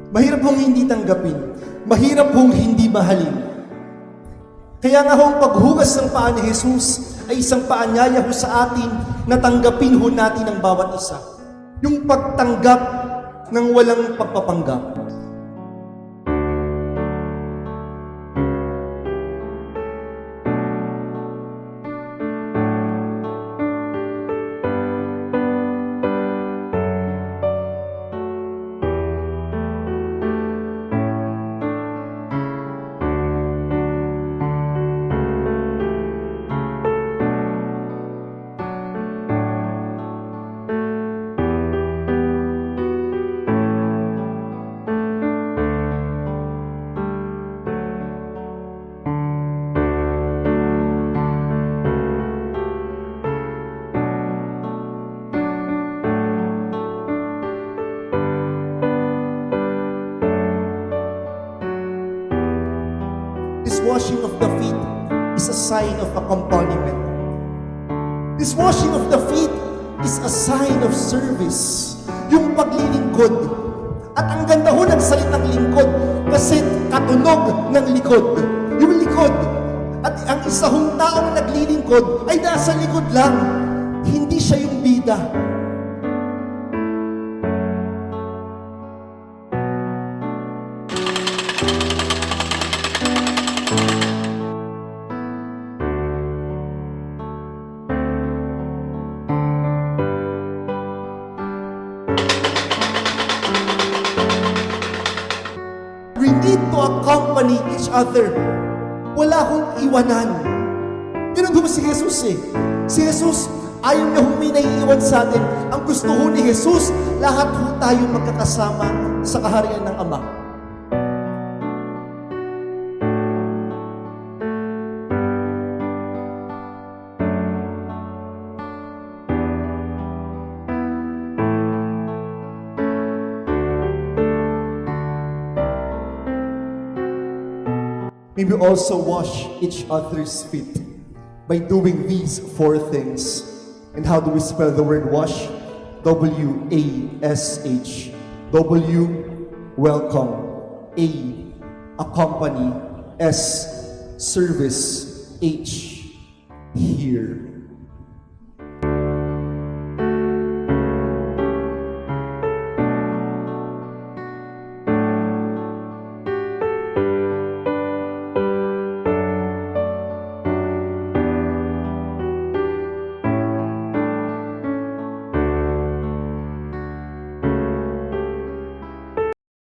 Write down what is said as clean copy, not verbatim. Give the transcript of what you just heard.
Mahirap hong hindi tanggapin. Mahirap hong hindi mahalin. Kaya nga hong paghugas ng paa ni Jesus ay isang paanyaya ho sa atin na tanggapin ho natin ang bawat isa. Yung pagtanggap ng walang pagpapanggap. This washing of the feet is a sign of accompaniment. This washing of the feet is a sign of service. Yung paglilingkod. At ang ganda ho ng salitang lingkod kasi katunog ng likod. Yung likod. At ang isa hong taong naglilingkod ay nasa likod lang. Hindi siya yung bida. We need to accompany each other. Wala akong iwanan. Ganun ho si Jesus eh. Si Jesus, ayaw niya hong may naiiwan sa atin. Ang gusto ho ni Jesus, lahat ho tayong magkakasama sa kaharian ng Ama. May we also wash each other's feet by doing these 4 things. And how do we spell the word wash? W-A-S-H. W, welcome. A, accompany. S, service. H, hear.